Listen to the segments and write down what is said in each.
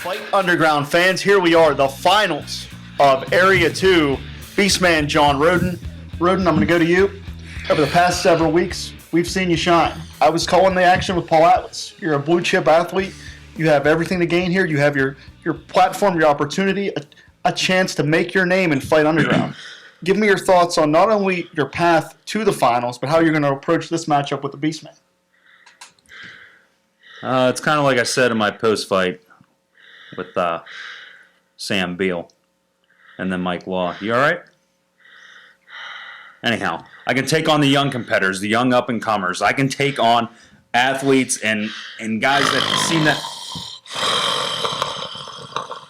Fight Underground fans, here we are, the finals of Area 2. Beastman John Rodin. Rhoden, I'm going to go to you. Over the past several weeks, we've seen you shine. I was calling the action with Paul Atlas. You're a blue chip athlete. You have everything to gain here. You have your platform, your opportunity, a chance to make your name in Fight Underground. Give me your thoughts on not only your path to the finals, but how you're going to approach this matchup with the Beastman. It's kind of like I said in my post-fight with Sam Beal and then Mike Law. You all right? Anyhow, I can take on the young competitors, the young up-and-comers. I can take on athletes and guys that have seen that.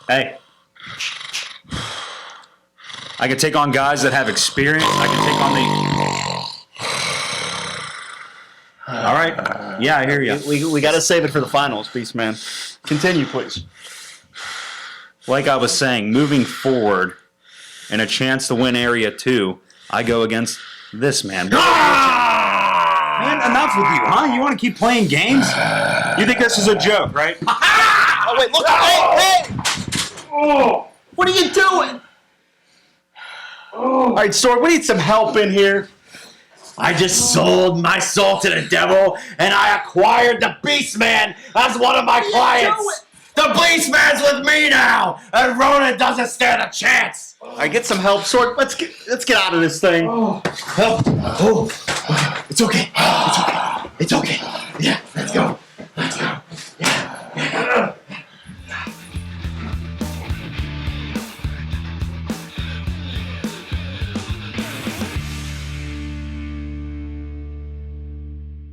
Hey. I can take on guys that have experience. I can take on the... All right. Yeah, I hear you. We got to save it for the finals, Beastman. Continue, please. Like I was saying, moving forward and a chance to win Area 2, I go against this man. Man, enough with you, huh? You want to keep playing games? You think this is a joke, right? Oh, wait, look. Hey! Oh, what are you doing? All right, Sword, we need some help in here. I just sold my soul to the devil, and I acquired the Beastman as one of my clients. The Beastman's with me now, and Rhoden doesn't stand a chance. All right, get some help, Sword. Let's get out of this thing. It's okay. It's okay. It's okay. Yeah, let's go. Let's go. Yeah.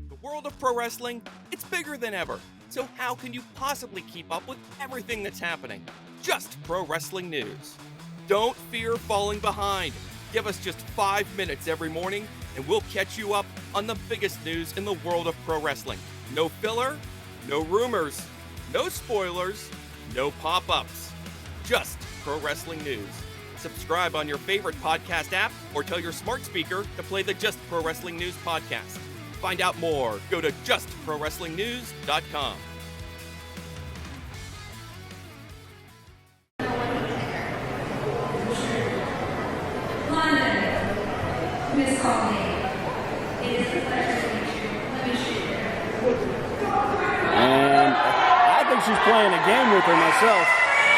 The world of pro wrestling, it's bigger than ever. So how can you possibly keep up with everything that's happening? Just pro wrestling news. Don't fear falling behind. Give us just 5 minutes every morning, and we'll catch you up on the biggest news in the world of pro wrestling. No filler, no rumors, no spoilers, no pop-ups. Just pro wrestling news. Subscribe on your favorite podcast app or tell your smart speaker to play the Just Pro Wrestling News podcast. Find out more. Go to justprowrestlingnews.com. Londyn, Miss Colleen, it is a pleasure to meet you. Let me shoot you. And I think she's playing a game with her myself.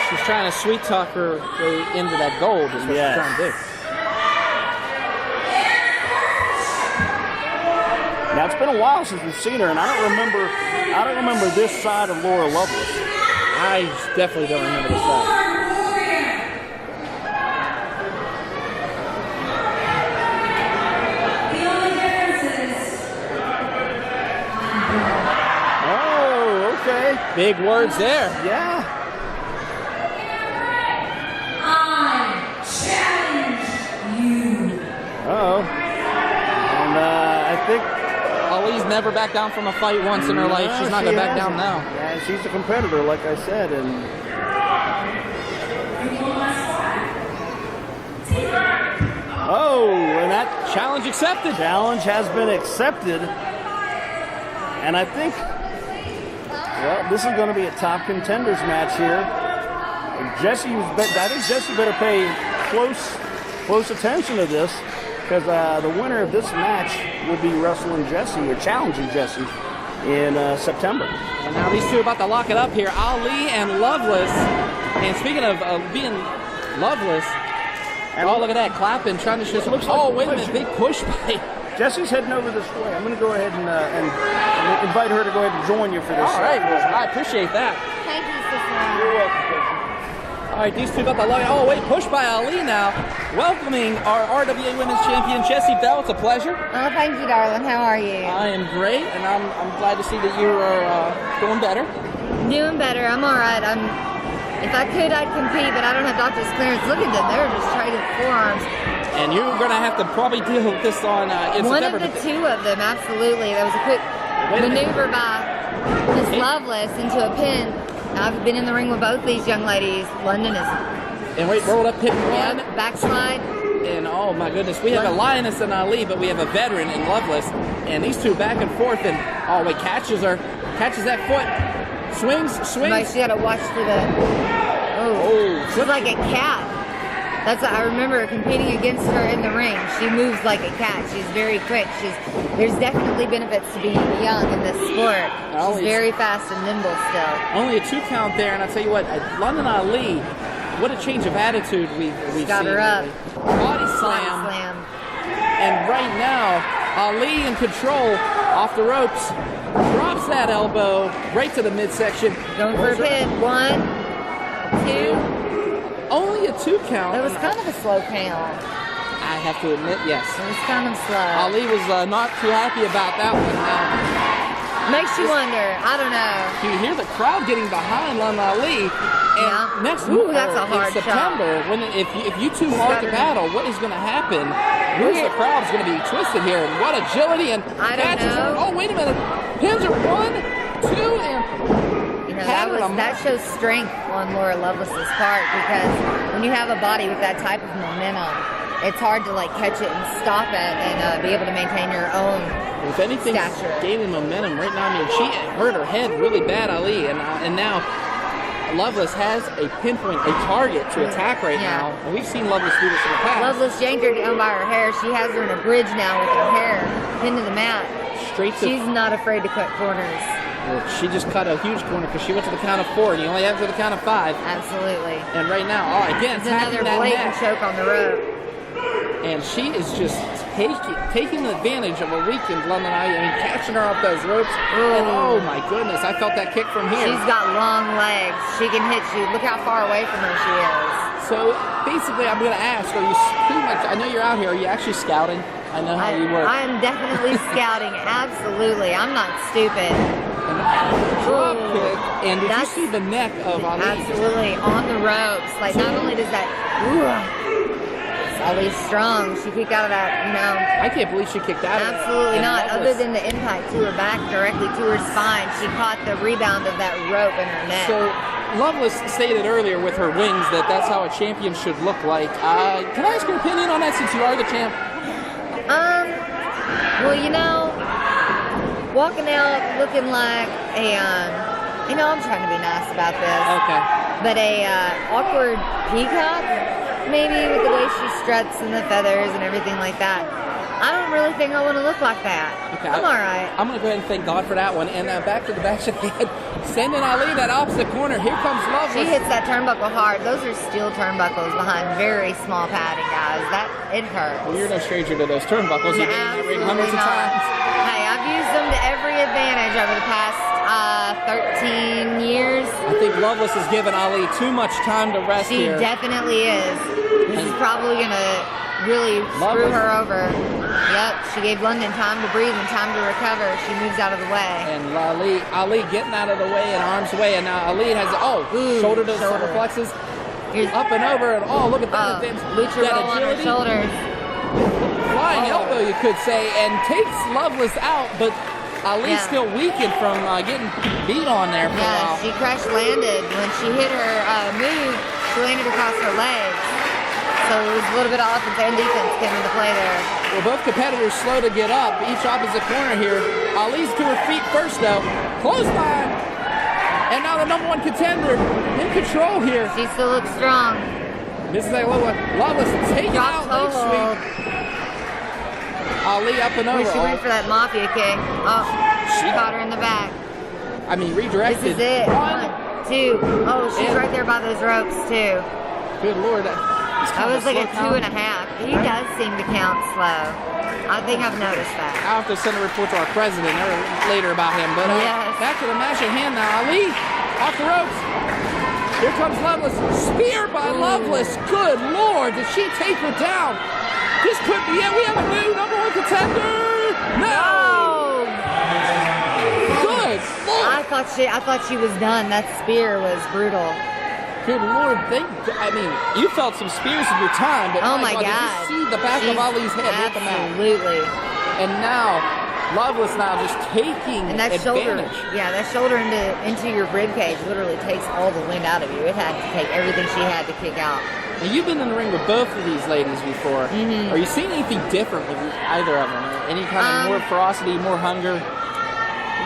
She's trying to sweet talk her way into that gold is what she's trying to do. Now it's been a while since we've seen her, and I don't remember this side of Laura Loveless. I definitely don't remember this side. Oh, okay. Big words there. Yeah. I challenge you. Uh-oh. And I think... Ali's never backed down from a fight once in her life. She's not going to back down now. Yeah, she's a competitor, like I said, and... Oh, and that Challenge accepted. challenge has been accepted. And I think, well, this is going to be a top contenders match here. And I think Jessie better pay close attention to this, because the winner of this match will be wrestling Jessie, or challenging Jessie, in September. And now these two are about to lock it up here. Ali and Loveless. And speaking of being Loveless, oh, look at that, clapping, trying to show some... Oh, wait a minute, big push by... Jessie's heading over this way. I'm going to go ahead and invite her to go ahead and join you for this. All right, well, I appreciate that. Thank you, sister. You're welcome. All right, these two about to lock it. Oh, wait, push by Ali now. Welcoming our RWA Women's Champion, Jessie Bell. It's a pleasure. Oh, thank you, darling. How are you? I am great, and I'm glad to see that you are doing better. Doing better. I'm all right. If I could, I'd compete, but I don't have doctor's clearance. Look at them. They're just trading forearms. And you're going to have to probably deal with this on in One September. of the two of them, absolutely. There was a quick maneuver by Miss Loveless into a pin. I've been in the ring with both these young ladies. Londyn is... And wait, rolled up hip one. Backslide. And oh my goodness, we have a lioness in Ali, but we have a veteran in Loveless. And these two back and forth, and oh wait, catches that foot. Swings. Like she got to watch for the. Oh, she's like a cat. That's what I remember competing against her in the ring. She moves like a cat. She's very quick. There's definitely benefits to being young in this sport. She's very fast and nimble still. Only a 2 count there, and I'll tell you what, Londyn Ali, what a change of attitude we've got seen. her up. Body slam. And right now, Ali in control off the ropes. Drops that elbow right to the midsection. Going for a pin. 1, 2. Only a 2 count. That was kind of a slow count. I have to admit, yes. It was kind of slow. Ali was not too happy about that one. Makes you wonder. I don't know. You hear the crowd getting behind Londyn Ali. And next that's a hard in September, if you two hard to battle, what is going to happen? Where's the crowd's going to be twisted here? And what agility and catches. Oh, wait a minute. Pins are 1, 2, and... That shows strength on Laura Lovelace's part, because when you have a body with that type of momentum, it's hard to catch it and stop it and be able to maintain your own If anything's gaining momentum right now, I mean, she hurt her head really bad, Ali, and now Loveless has a pinpoint, a target to attack right now. And we've seen Loveless do this in the past. Loveless yanked her down by her hair. She has her in a bridge now with her hair pinned to the mat. She's not afraid to cut corners. She just cut a huge corner because she went to the count of 4, and you only have to the count of 5. Absolutely. And right now, again, it's another blatant choke on the rope. And she is just taking advantage of a weakened Londyn Ali. I mean, catching her off those ropes. And oh my goodness, I felt that kick from here. She's got long legs. She can hit you. Look how far away from her she is. So basically, I'm going to ask, are you pretty much, I know you're out here, are you actually scouting? I know how you work. I am definitely scouting. Absolutely. I'm not stupid. Drop kick, and did you see the neck of Ali? Absolutely, on the ropes. Not only does that, Ali's strong. She kicked out of that, I can't believe she kicked out of that. Absolutely not. Other than the impact to her back, directly to her spine, she caught the rebound of that rope in her neck. So, Loveless stated earlier with her wings that that's how a champion should look like. Can I ask your opinion on that since you are the champ? Well, walking out looking like a, I'm trying to be nice about this. Okay. But a awkward peacock, maybe, with the way she struts and the feathers and everything like that. I don't really think I want to look like that. Okay, I'm all right. I'm going to go ahead and thank God for that one. And back to the back of the head. Sending Ali that opposite corner. Here comes Loveless. She hits that turnbuckle hard. Those are steel turnbuckles behind very small padding, guys. It hurts. Well, you're no stranger to those turnbuckles. You've been in that ring hundreds of times. Hey, I've used them to every advantage over the past 13 years. I think Loveless has given Ali too much time to rest here. She definitely is. This is probably going to really screw her over. Yep, she gave Londyn time to breathe and time to recover. She moves out of the way. And Ali getting out of the way and arms away. And now Ali has, shoulder to shoulder flexes. Up and over. And look at that. Lucha roll on her shoulders. Flying elbow, you could say, and takes Loveless out. But Ali's still weakened from getting beat on there for a while. She crash landed. When she hit her move, she landed across her legs. So it was a little bit of offense and defense came into play there. Well, both competitors slow to get up, each opposite corner here. Ali's to her feet first, though. Clothesline. And now the #1 contender in control here. She still looks strong. This is a little one. Loveless taking out leg sweep. Ali up and over. She went for that mafia kick. She caught her in the back. I mean, redirected. This is it. 1, 2. She's right there by those ropes, too. Good Lord. That was like a 2.5. He does seem to count slow. I think I've noticed that. I'll have to send a report to our president later about him. But back to the match at hand now. Ali off the ropes. Here comes Loveless. Spear by Loveless. Good Lord. Did she take her down? This could be it. We have a new #1 contender. No. Good Lord. I thought she was done. That spear was brutal. Good Lord, you felt some spears in your time, but oh my God. Did you see the back of Ali's head hit the mat? Absolutely. And now, Loveless now just taking that advantage. That shoulder into your rib cage literally takes all the wind out of you. It had to take everything she had to kick out. Now, you've been in the ring with both of these ladies before. Mm-hmm. Are you seeing anything different with either of them? Any kind of more ferocity, more hunger?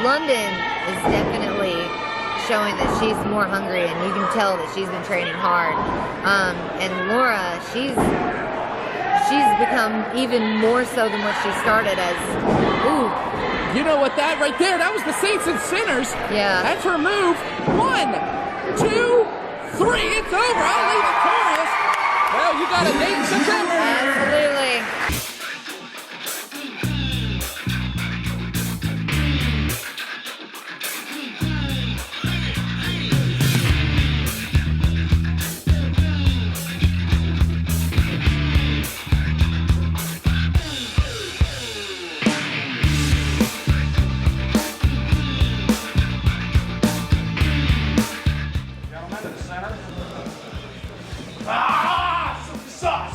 Londyn is definitely... showing that she's more hungry, and you can tell that she's been training hard. And Laura, she's become even more so than what she started as. Ooh. You know what, that right there, that was the Saints and Sinners. Yeah. That's her move. 1, 2, 3, it's over. Ali victorious. Well, you got a date in September. Absolutely.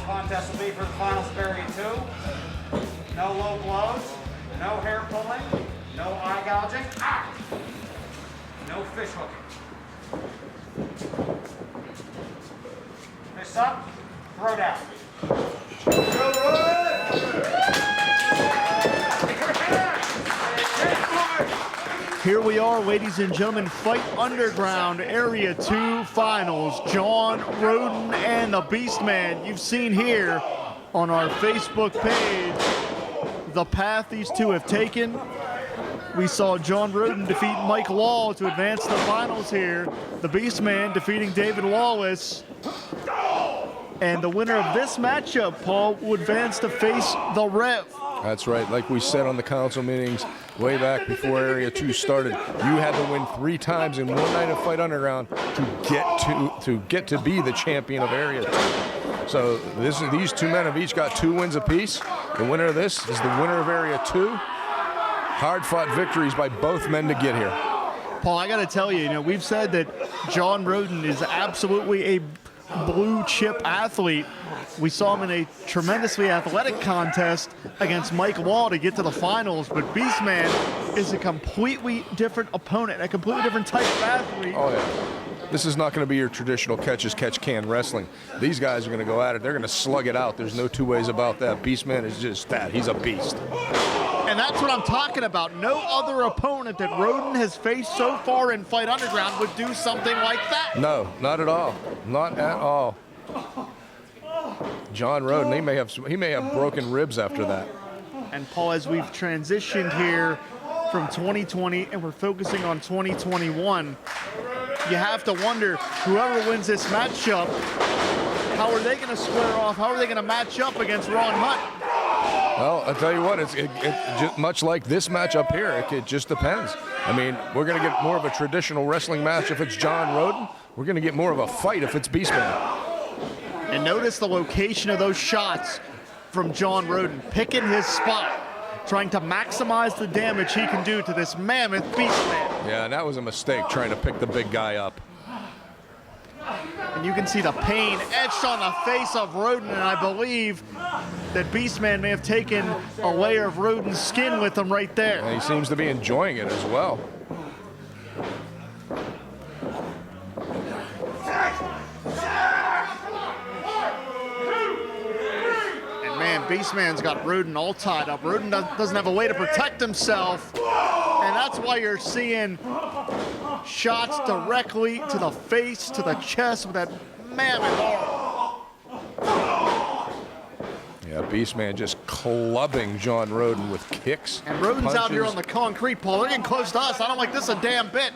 Contest will be for the finals of Area 2. No low blows, no hair pulling, no eye gouging, no fish hooking. Fish up, throw down. Here we are, ladies and gentlemen, Fight Underground Area 2 Finals. John Rodin and the Beastman. You've seen here on our Facebook page the path these two have taken. We saw John Rodin defeat Mike Law to advance to the finals here. The Beastman defeating David Lawless. And the winner of this matchup, Paul, will advance to face the Rev. That's right. Like we said on the council meetings way back before Area 2 started, you had to win 3 times in one night of Fight Underground to get to be the champion of Area 2. So these two men have each got 2 wins apiece. The winner of this is the winner of Area 2. Hard-fought victories by both men to get here. Paul, I got to tell you, we've said that John Rodin is absolutely a blue chip athlete. We saw him in a tremendously athletic contest against Mike Law to get to the finals, but Beastman is a completely different opponent, a completely different type of athlete. Oh, yeah. This is not going to be your traditional catch-as-catch-can wrestling. These guys are going to go at it. They're going to slug it out. There's no two ways about that. Beastman is just that. He's a beast. And that's what I'm talking about. No other opponent that Rhoden has faced so far in Fight Underground would do something like that. No, not at all. Not at all. John Rodin, he may have broken ribs after that. And Paul, as we've transitioned here from 2020 and we're focusing on 2021, you have to wonder, whoever wins this matchup, how are they going to square off? How are they going to match up against Ron Hunt? Well, I'll tell you what, it just much like this match up here, it just depends. I mean, we're going to get more of a traditional wrestling match if it's John Rodin. We're going to get more of a fight if it's Beastman. And notice the location of those shots from John Rodin, picking his spot, trying to maximize the damage he can do to this mammoth Beastman. Yeah, and that was a mistake, trying to pick the big guy up. And you can see the pain etched on the face of Rhoden, and I believe that Beastman may have taken a layer of Rhoden's skin with him right there. And he seems to be enjoying it as well. And man, Beastman's got Rhoden all tied up. Rhoden doesn't have a way to protect himself, and that's why you're seeing shots directly to the face, to the chest with that mammoth arm. Yeah, Beastman just clubbing John Rodin with kicks. And Rhoden's punches. out here on the concrete, Paul. They're getting close to us. I don't like this a damn bit.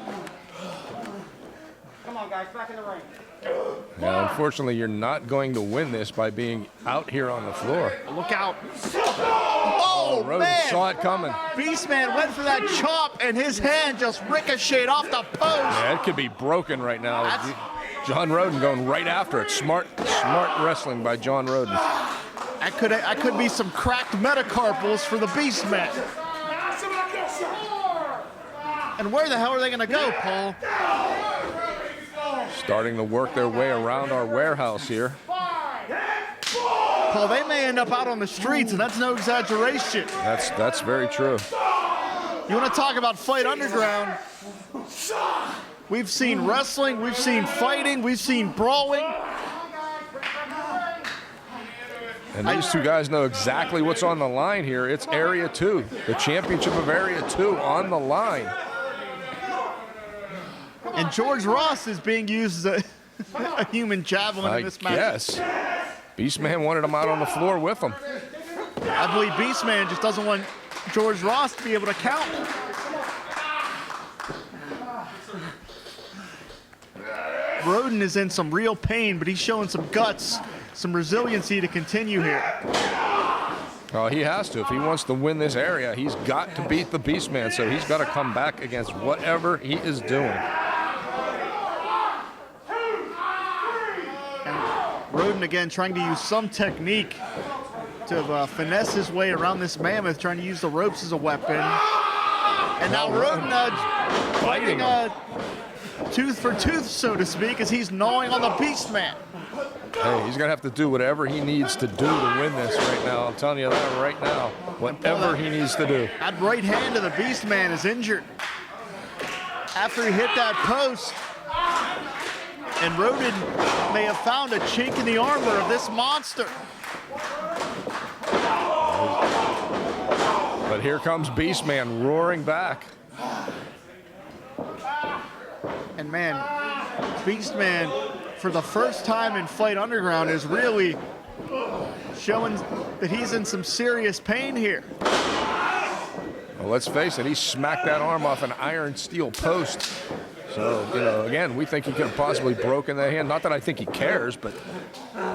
Come on, guys, back in the ring. Now, unfortunately, you're not going to win this by being out here on the floor. Look out. Oh, Rodin man. saw it coming. Beastman went for that chop, and his hand just ricocheted off the post. Yeah, it could be broken right now. John Rodin going right after it. Smart wrestling by John Rodin. That could be some cracked metacarpals for the Beastman. And where the hell are they going to go, Paul? Starting to work their way around our warehouse here. Paul, they may end up out on the streets, and that's no exaggeration. That's very true. You want to talk about Fight Underground? We've seen wrestling, we've seen fighting, we've seen brawling. And these two guys know exactly what's on the line here. It's Area 2, the championship of Area 2 on the line. And George Ross is being used as a human javelin in this match. Yes. Beastman wanted him out on the floor with him. I believe Beastman just doesn't want George Ross to be able to count. Rhoden is in some real pain, but he's showing some guts, some resiliency to continue here. Oh, he has to. If he wants to win this area, he's got to beat the Beastman, so he's got to come back against whatever he is doing. And Rhoden again trying to use some technique to finesse his way around this mammoth, trying to use the ropes as a weapon. And now Rhoden fighting tooth for tooth, so to speak, as he's gnawing on the Beastman. Hey, he's going to have to do whatever he needs to do to win this right now. I'm telling you that right now. Whatever he needs to do. That right hand of the Beastman is injured after he hit that post. And Rhoden may have found a chink in the armor of this monster. But here comes Beastman roaring back. And man, Beastman, for the first time in Fight Underground, is really showing that he's in some serious pain here. Well, let's face it, he smacked that arm off an iron steel post. So, you know, again, we think he could have possibly broken that hand. Not that I think he cares, but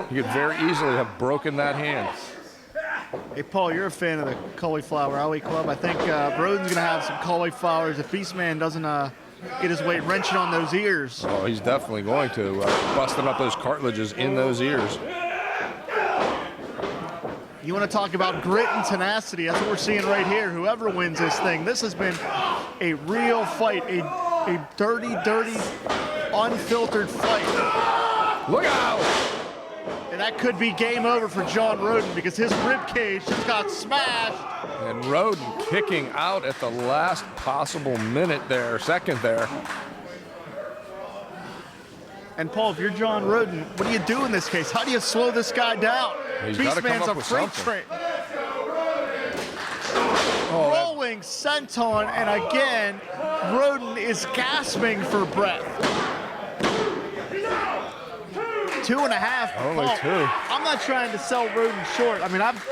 he could very easily have broken that hand. Hey, Paul, you're a fan of the Cauliflower Alley Club. I think Rhoden's going to have some cauliflowers if Beastman doesn't get his weight wrenching on those ears. Oh, he's definitely going to. Busting up those cartilages in those ears. You want to talk about grit and tenacity? That's what we're seeing right here. Whoever wins this thing, this has been a real fight, a dirty, unfiltered fight. Look out! And that could be game over for John Rodin because his ribcage just got smashed. And Rhoden kicking out at the last possible second there. And Paul, if you're John Rodin, what do you do in this case? How do you slow this guy down? He's got to come up with freight something. train. Rolling senton, and again, Rhoden is gasping for breath. 2.5. Only Paul, 2. I'm not trying to sell Rhoden short. I mean, I've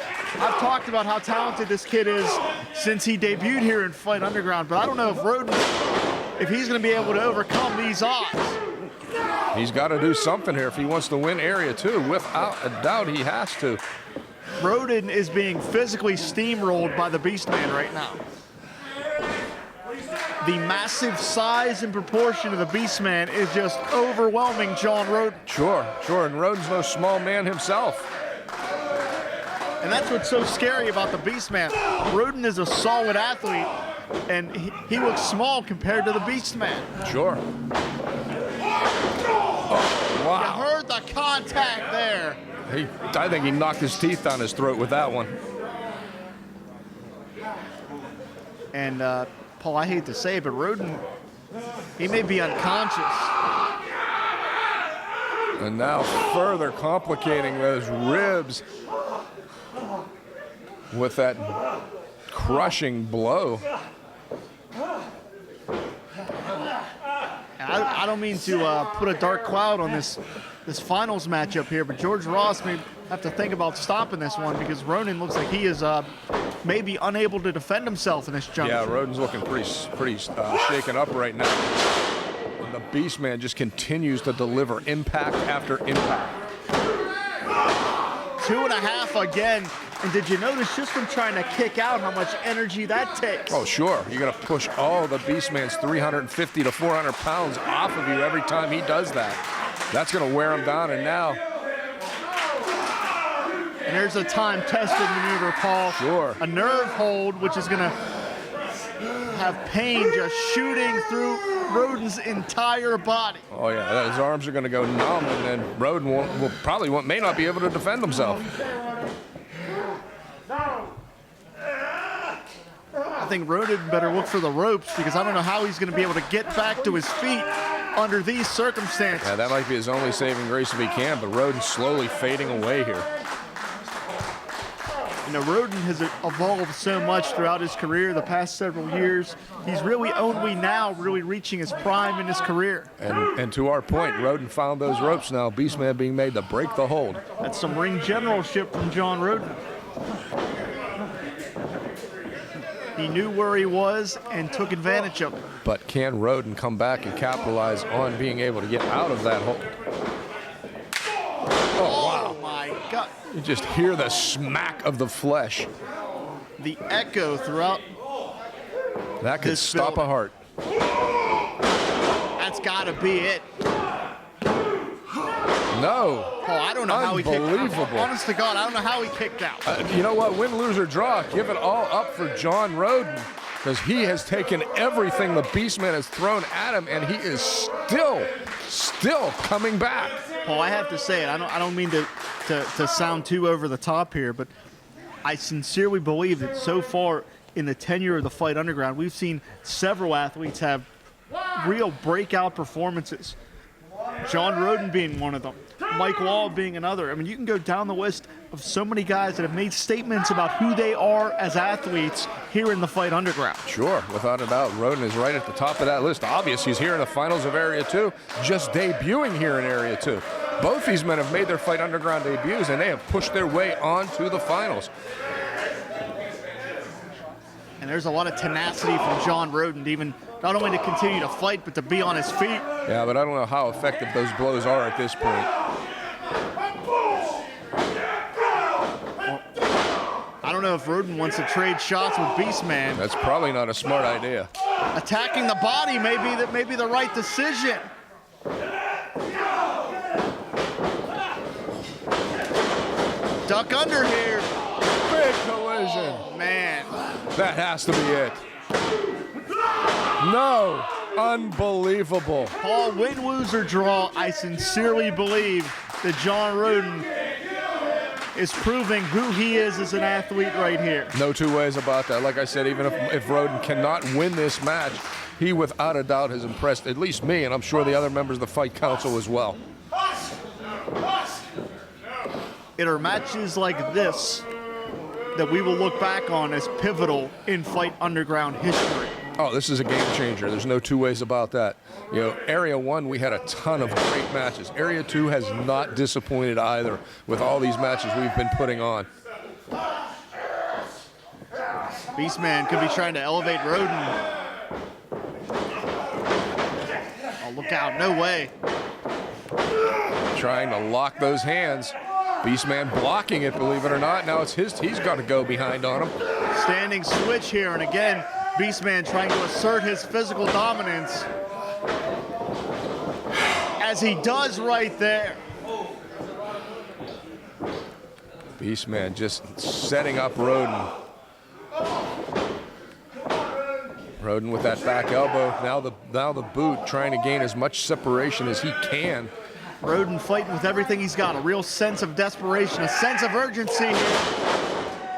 talked about how talented this kid is since he debuted here in Fight Underground, but I don't know if Rhoden, if he's going to be able to overcome these odds. He's got to do something here if he wants to win Area 2. Without a doubt, he has to. Rhoden is being physically steamrolled by the Beastman right now. The massive size and proportion of the Beastman is just overwhelming John Rodin. Sure. And Rhoden's no small man himself. And that's what's so scary about the Beastman. Rhoden is a solid athlete, and he looks small compared to the Beastman. Sure. Oh, wow. You heard the contact there. I think he knocked his teeth down his throat with that one. And Paul, I hate to say it, but Rhoden, he may be unconscious. And now further complicating those ribs with that crushing blow. I don't mean to put a dark cloud on this finals matchup here, but George Ross may have to think about stopping this one because Rhoden looks like he is maybe unable to defend himself in this juncture. Yeah, Rhoden's looking pretty shaken up right now. And the Beastman just continues to deliver impact after impact. 2.5 again. And did you notice just from trying to kick out how much energy that takes? Oh, sure. You're going to push all the Beastman's 350 to 400 pounds off of you every time he does that. That's going to wear him down, and now... And there's a time-tested maneuver, Paul. Sure. A nerve hold, which is going to have pain just shooting through Rhoden's entire body. Oh, yeah. His arms are going to go numb, and then Rhoden may not be able to defend himself. I think Rhoden better look for the ropes because I don't know how he's going to be able to get back to his feet under these circumstances. Yeah, that might be his only saving grace if he can, but Rhoden's slowly fading away here. You know, Rhoden has evolved so much throughout his career the past several years. He's really only now really reaching his prime in his career. And to our point, Rhoden found those ropes now. Beastman being made to break the hold. That's some ring generalship from John Rodin. He knew where he was and took advantage of it. But can Rhoden come back and capitalize on being able to get out of that hold? Oh my God. You just hear the smack of the flesh. The echo throughout. That could stop a heart. That's got to be it. No. Oh, I don't know how he kicked out. Unbelievable. Honest to God, I don't know how he kicked out. You know what? Win, lose, or draw. Give it all up for John Rodin, because he has taken everything the Beastman has thrown at him, and he is still coming back. Paul, I have to say it. I don't mean to sound too over the top here, but I sincerely believe that so far in the tenure of the Fight Underground, we've seen several athletes have real breakout performances. John Rodin being one of them, Mike Wall being another. I mean, you can go down the list of so many guys that have made statements about who they are as athletes here in the Fight Underground. Sure, without a doubt, Rhoden is right at the top of that list. Obvious, he's here in the finals of Area 2, just debuting here in Area 2. Both these men have made their Fight Underground debuts, and they have pushed their way on to the finals. And there's a lot of tenacity from John Rodin to even not only to continue to fight, but to be on his feet. Yeah, but I don't know how effective those blows are at this point. I don't know if Rhoden wants to trade shots with Beastman. That's probably not a smart idea. Attacking the body may be the right decision. Duck under here. Big collision. Oh, man. That has to be it. No. Unbelievable. Paul, win, lose, or draw, I sincerely believe that John Rodin is proving who he is as an athlete right here. No two ways about that. Like I said, even if Rhoden cannot win this match, he without a doubt has impressed at least me, and I'm sure the other members of the Fight Council as well. It are matches like this that we will look back on as pivotal in Fight Underground history. Oh, this is a game changer. There's no two ways about that. You know, Area 1, we had a ton of great matches. Area 2 has not disappointed either with all these matches we've been putting on. Beastman could be trying to elevate Rhoden. Oh, look out, no way. Trying to lock those hands. Beastman blocking it, believe it or not. Now it's he's got to go behind on him. Standing switch here, and again, Beastman trying to assert his physical dominance. As he does right there. Beastman just setting up Rhoden. Rhoden with that back elbow. Now the boot, trying to gain as much separation as he can. Rhoden fighting with everything he's got, a real sense of desperation, a sense of urgency here.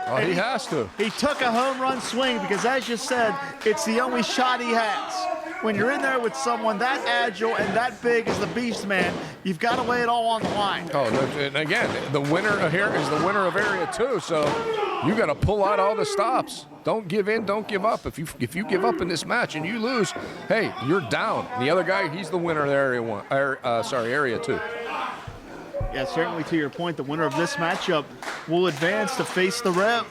Oh, he has to. He took a home run swing because, as you said, it's the only shot he has. When you're in there with someone that agile and that big as the Beastman, you've got to lay it all on the line. Oh, no, and again, the winner here is the winner of Area 2, so you got to pull out all the stops. Don't give in, don't give up. If you give up in this match and you lose, hey, you're down. And the other guy, he's the winner of Area 2. Yeah, certainly to your point, the winner of this matchup will advance to face the Rev.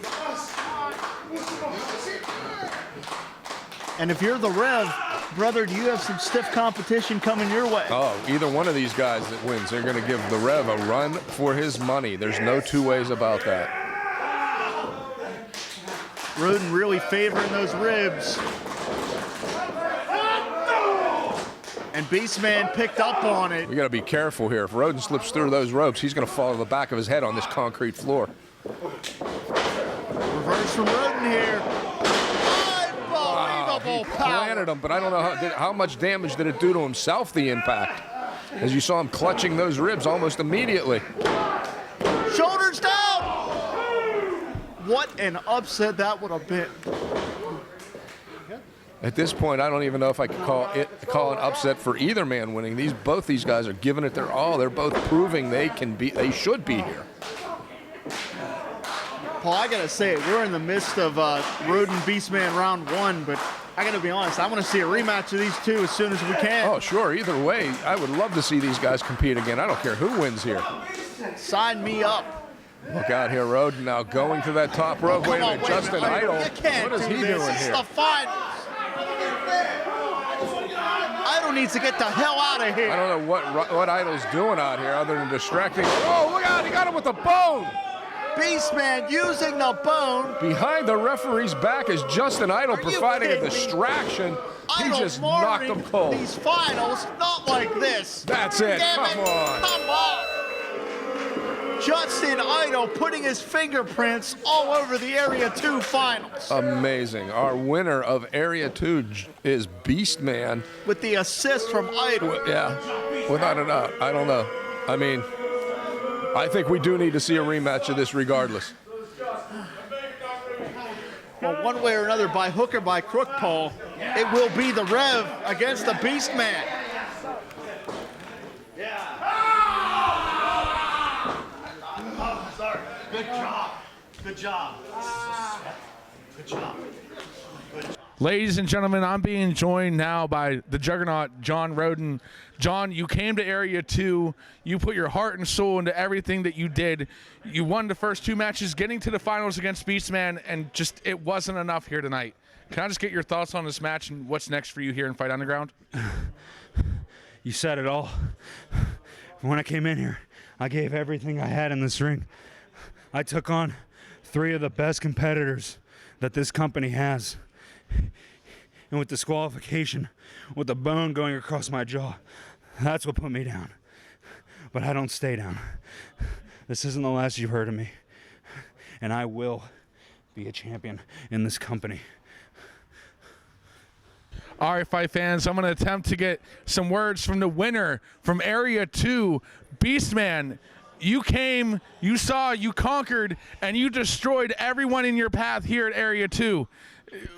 And if you're the Rev, brother, do you have some stiff competition coming your way? Oh, either one of these guys that wins, they're going to give the Rev a run for his money. There's no two ways about that. Rhoden really favoring those ribs. And Beastman picked up on it. We got to be careful here. If Rhoden slips through those ropes, he's going to fall to the back of his head on this concrete floor. Reverse from Rhoden here. Unbelievable power. Planted him, but I don't know how much damage did it do to himself, the impact. As you saw him clutching those ribs almost immediately. Shoulders down. What an upset that would have been. At this point, I don't even know if I could call an upset for either man winning. Both these guys are giving it their all. They're both proving they should be here. Paul, I gotta say, we're in the midst of Rhoden Beastman round 1, but I gotta be honest, I want to see a rematch of these two as soon as we can. Oh, sure. Either way, I would love to see these guys compete again. I don't care who wins here. Sign me up. Look out here, Rhoden now going to that top rope. Wait a minute, Justin Idol. What is he doing here? This is the finals. Idol needs to get the hell out of here. I don't know what Idol's doing out here other than distracting. Oh, look out, he got him with the bone. Beastman using the bone. Behind the referee's back is Justin Idol providing a distraction. He just knocked him cold. These finals, not like this. That's it. Come on. Come on. Justin Idol putting his fingerprints all over the Area 2 finals. Amazing. Our winner of Area 2 is Beastman. With the assist from Idol. Yeah, without a doubt. I don't know. I mean, I think we do need to see a rematch of this regardless. Well, one way or another, by hook or by crook, Paul, it will be the Rev against the Beastman. Good job. Good job. Good job. Ladies and gentlemen, I'm being joined now by the juggernaut, John Rodin. John, you came to Area 2. You put your heart and soul into everything that you did. You won the first 2 matches, getting to the finals against Beastman, and just it wasn't enough here tonight. Can I just get your thoughts on this match and what's next for you here in Fight Underground? You said it all. When I came in here, I gave everything I had in this ring. I took on 3 of the best competitors that this company has. And with disqualification, with the bone going across my jaw, that's what put me down. But I don't stay down. This isn't the last you've heard of me. And I will be a champion in this company. All right, fight fans, I'm going to attempt to get some words from the winner from Area 2, Beastman. You came, you saw, you conquered, and you destroyed everyone in your path here at Area 2.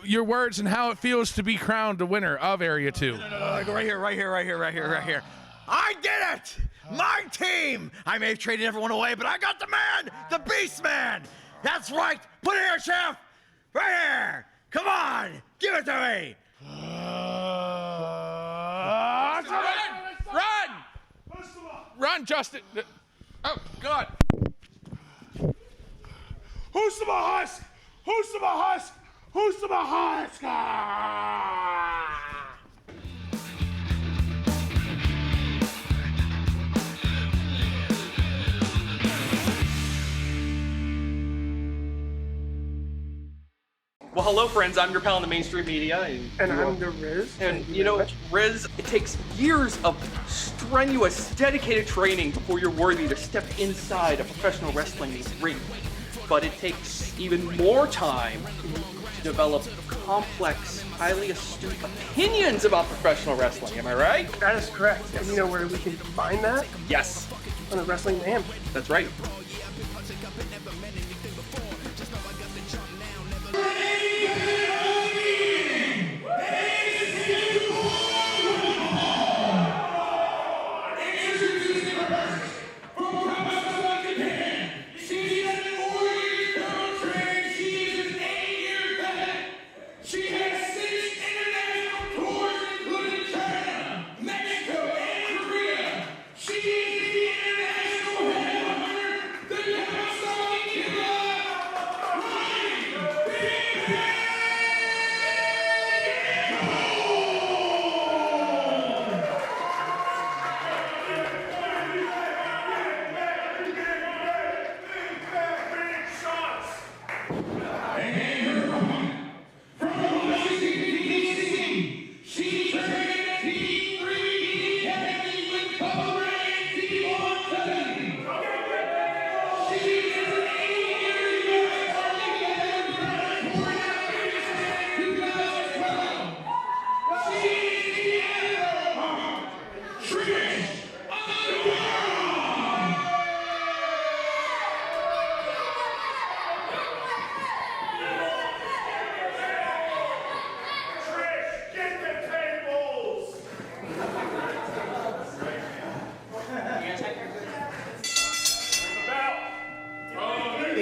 Your words and how it feels to be crowned the winner of Area 2. No, right here. I did it! My team! I may have traded everyone away, but I got the man! The Beastman! That's right! Put it here, Chef! Right here! Come on! Give it to me! Run, Justin! Oh, God! Who's the husk? Who's the husk? Who's the husk? Well, hello, friends. I'm your pal in the mainstream media. And I'm the Riz. And you know, Riz, it takes years of strenuous, dedicated training before you're worthy to step inside a professional wrestling ring. But it takes even more time to develop complex, highly astute opinions about professional wrestling. Am I right? That is correct. Yes. And you know where we can find that? Yes. On the Wrestling Man. That's right.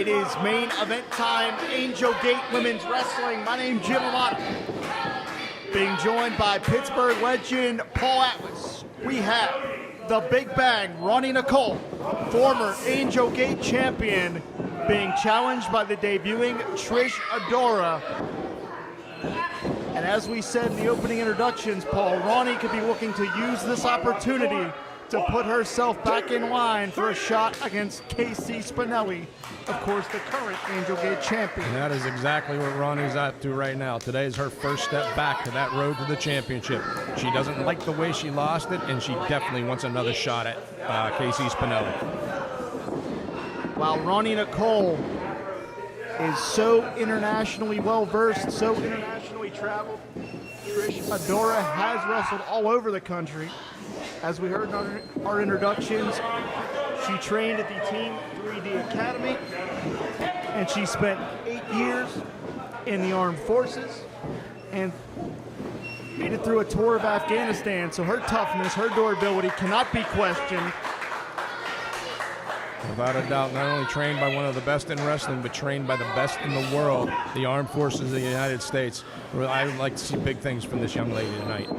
It is main event time, Angel Gate Women's Wrestling. My name's Jim Amato. Being joined by Pittsburgh legend Paul Atlas. We have the Big Bang, Roni Nicole, former Angel Gate champion, being challenged by the debuting Trish Adora. And as we said in the opening introductions, Paul, Roni could be looking to use this opportunity to put herself back in line for a shot against Casey Spinelli, of course, the current Angel Gate champion. And that is exactly what Roni's up to right now. Today is her first step back to that road to the championship. She doesn't like the way she lost it, and she definitely wants another shot at Casey Spinelli. While Roni Nicole is so internationally well-versed, so internationally traveled, Trish Adora has wrestled all over the country. As we heard in our introductions, she trained at the Team 3D Academy, and she spent 8 years in the armed forces and made it through a tour of Afghanistan. So her toughness, her durability cannot be questioned. Without a doubt, not only trained by one of the best in wrestling, but trained by the best in the world, the Armed Forces of the United States. I would like to see big things from this young lady tonight.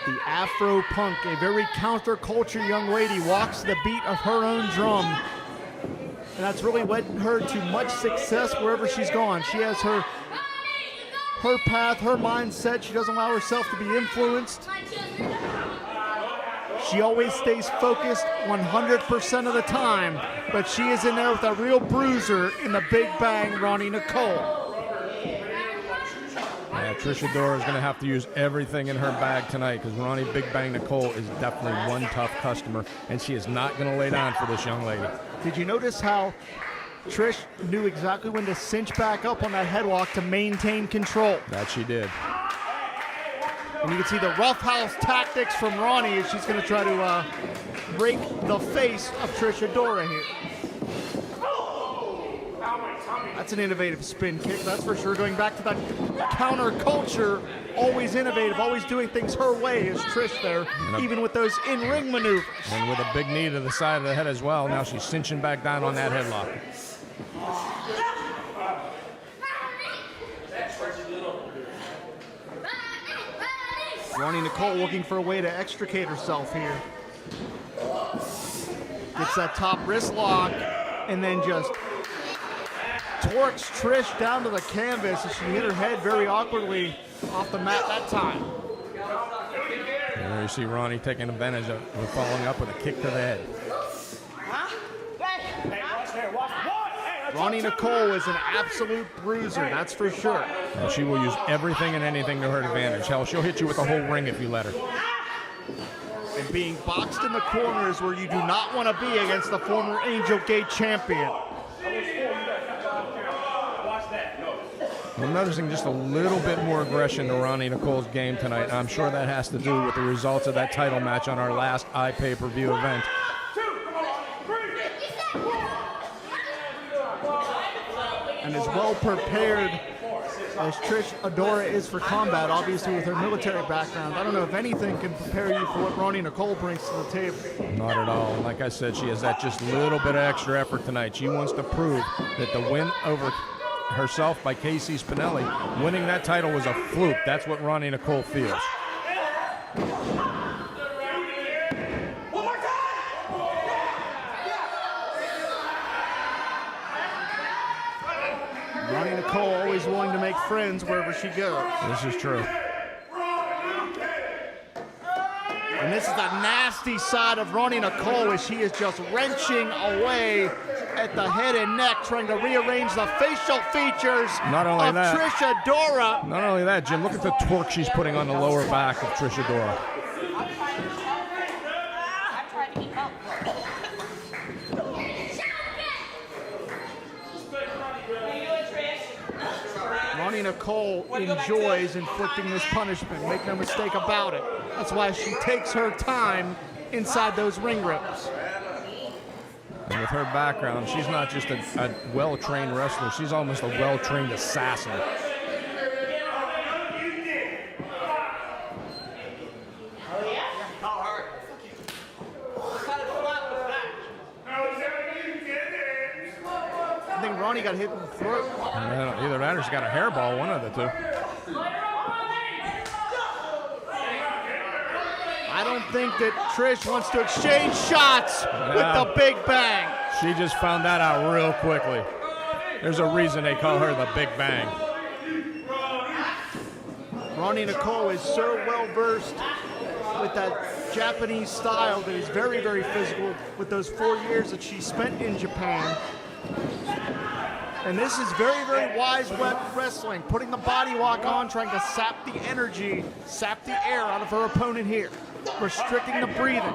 The Afro Punk, a very counterculture young lady, walks the beat of her own drum. And that's really led her to much success wherever she's gone. She has her path, her mindset. She doesn't allow herself to be influenced. She always stays focused 100% of the time, but she is in there with a real bruiser in the Big Bang, Roni Nicole. Trish Adora is going to have to use everything in her bag tonight because Roni Big Bang Nicole is definitely one tough customer, and she is not going to lay down for this young lady. Did you notice how Trish knew exactly when to cinch back up on that headlock to maintain control? That she did. And you can see the roughhouse tactics from Roni as she's going to try to break the face of Trish Adora here. That's an innovative spin kick, that's for sure. Going back to that counterculture, always innovative, always doing things her way is Trish there, even with those in-ring maneuvers. And with a big knee to the side of the head as well. Now she's cinching back down on that headlock. Roni Nicole looking for a way to extricate herself here. Gets that top wrist lock and then just torques Trish down to the canvas as she hit her head very awkwardly off the mat that time. And there you see Roni taking advantage of following up with a kick to the head. Roni Nicole is an absolute bruiser, that's for sure. And she will use everything and anything to her advantage. Hell, she'll hit you with the whole ring if you let her. And being boxed in the corner is where you do not want to be against the former Angel Gate champion. I'm noticing just a little bit more aggression to Roni Nicole's game tonight. I'm sure that has to do with the results of that title match on our last iPay-per-view event. And as well prepared as Trish Adora is for combat, obviously with her military background, I don't know if anything can prepare you for what Roni Nicole brings to the table. Not at all. Like I said, she has that just little bit of extra effort tonight. She wants to prove that the win over herself by Casey Spinelli, winning that title was a fluke. That's what Roni Nicole feels. Roni Nicole always willing to make friends wherever she goes. This is true. And this is the nasty side of Roni Nicole as she is just wrenching away at the head and neck, trying to rearrange the facial features of Trish Adora. Not only that, Jim, look at the torque she's putting on the lower back of Trish Adora. Roni Nicole enjoys inflicting this punishment, make no mistake about it. That's why she takes her time inside those ring ropes. And with her background, she's not just a well-trained wrestler, she's almost a well-trained assassin. Ronnie got hit in the throat. Either that or she got a hairball, one of the two. I don't think that Trish wants to exchange shots with the Big Bang. She just found that out real quickly. There's a reason they call her the Big Bang. Roni Nicole is so well versed with that Japanese style that is very, very physical with those 4 years that she spent in Japan. And this is very, very wise wrestling, putting the body lock on, trying to sap the energy, sap the air out of her opponent here, restricting the breathing.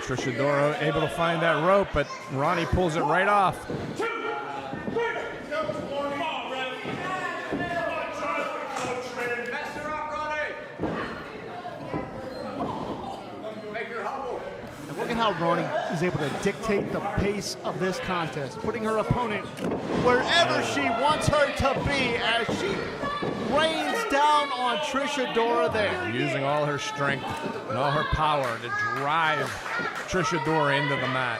Trish Adora able to find that rope, but Roni pulls it right off. And look at how Roni is able to dictate the pace of this contest, putting her opponent wherever she wants her to be as she rains down on Trish Adora there. Using all her strength and all her power to drive Trish Adora into the mat.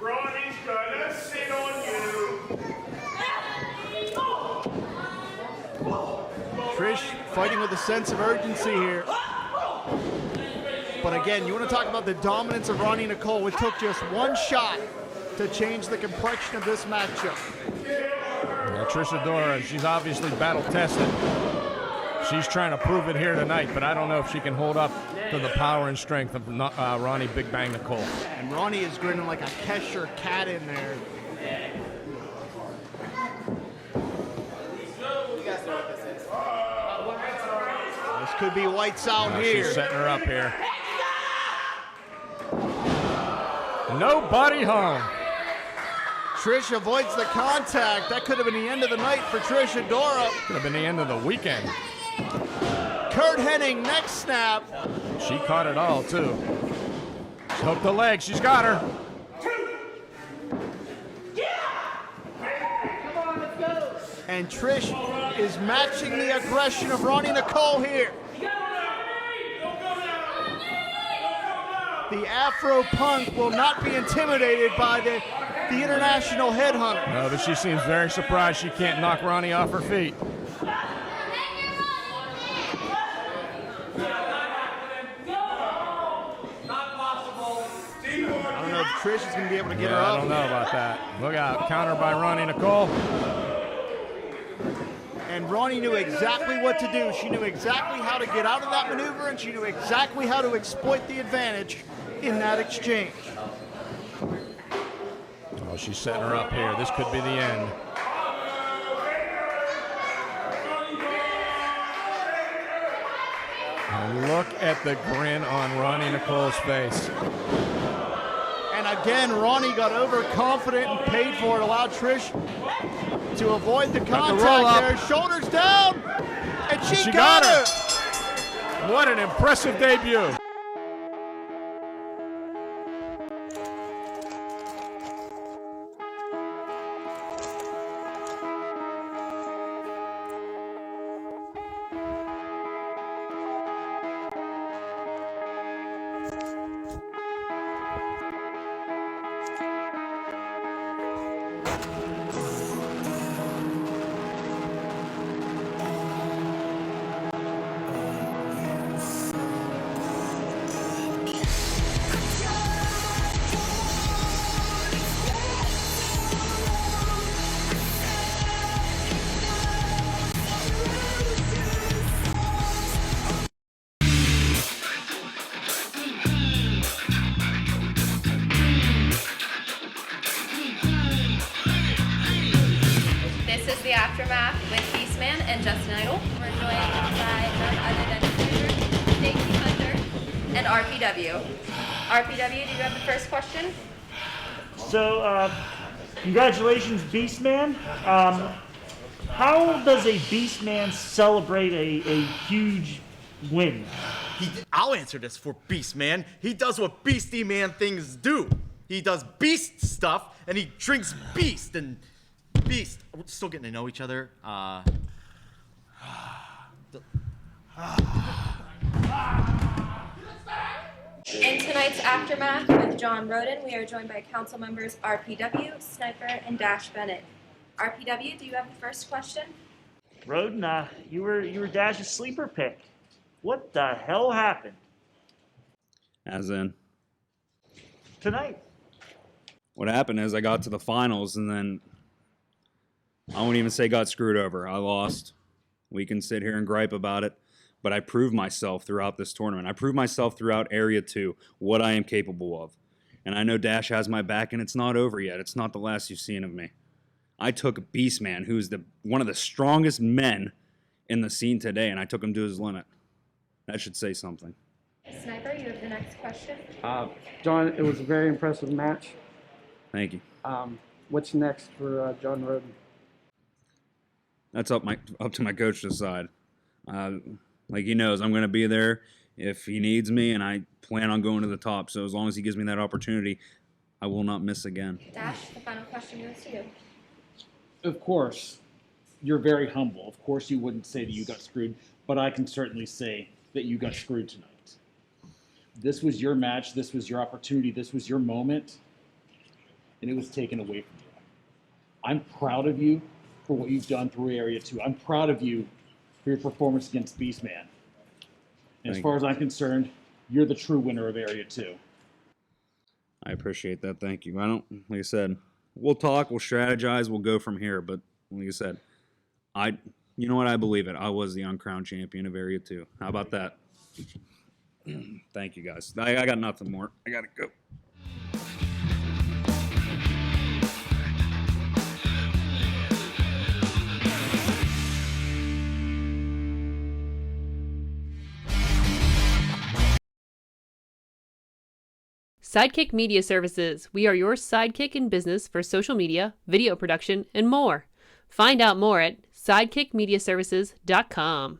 Ronnie's gonna sit on you. Trish fighting with a sense of urgency here. But again, you want to talk about the dominance of Roni Nicole. It took just one shot to change the complexion of this matchup. Trish Adora, she's obviously battle-tested. She's trying to prove it here tonight, but I don't know if she can hold up to the power and strength of Roni Big Bang Nicole. And Roni is grinning like a Kesher cat in there. This could be lights out here. She's setting her up here. Nobody home. Trish avoids the contact. That could have been the end of the night for Trish Adora. Could have been the end of the weekend. Kurt Hennig, next snap. She caught it all, too. She hooked the leg. She's got her. And Trish is matching the aggression of Roni Nicole here. The Afro Punk will not be intimidated by the international headhunter. No, but she seems very surprised she can't knock Roni off her feet. I don't know if Trish is going to be able to get her up. I don't know about that. Look out, counter by Roni Nicole. And Roni knew exactly what to do. She knew exactly how to get out of that maneuver, and she knew exactly how to exploit the advantage in that exchange. Oh, she's setting her up here. This could be the end. And look at the grin on Roni Nicole's face. And again, Roni got overconfident and paid for it, allowed Trish to avoid the contact there. Shoulders down, and she got her. What an impressive debut. The Aftermath with Beastman and Justin Idol. We're joined by none other than Stacey Hunter and RPW. RPW, do you have the first question? So, congratulations, Beastman. How does a Beastman celebrate a huge win? I'll answer this for Beastman. He does what Beastie Man things do. He does beast stuff, and he drinks beast, and Beast. We're still getting to know each other. In tonight's Aftermath with John Rodin, we are joined by council members RPW, Sniper, and Dash Bennett. RPW, do you have the first question? Rhoden, you were Dash's sleeper pick. What the hell happened As in, tonight? what happened is I got to the finals and then I won't even say got screwed over. I lost. We can sit here and gripe about it, but I proved myself throughout this tournament. I proved myself throughout Area 2, what I am capable of. And I know Dash has my back, and it's not over yet. It's not the last you've seen of me. I took Beastman, who's one of the strongest men in the scene today, and I took him to his limit. That should say something. Sniper, you have the next question. John, it was a very impressive match. Thank you. What's next for John Rodin? That's up to my coach to decide. Like he knows, I'm going to be there if he needs me, and I plan on going to the top. So as long as he gives me that opportunity, I will not miss again. Dash, the final question goes to you. Of course, you're very humble. Of course, you wouldn't say that you got screwed, but I can certainly say that you got screwed tonight. This was your match. This was your opportunity. This was your moment, and it was taken away from you. I'm proud of you for what you've done through Area 2. I'm proud of you for your performance against Beastman. And as far as I'm concerned, you're the true winner of Area 2. I appreciate that. Thank you. Like I said, we'll talk, we'll strategize, we'll go from here. But like I said, you know what? I believe it. I was the uncrowned champion of Area 2. How about that? Thank you, guys. I got nothing more. I got to go. Sidekick Media Services. We are your sidekick in business for social media, video production, and more. Find out more at sidekickmediaservices.com.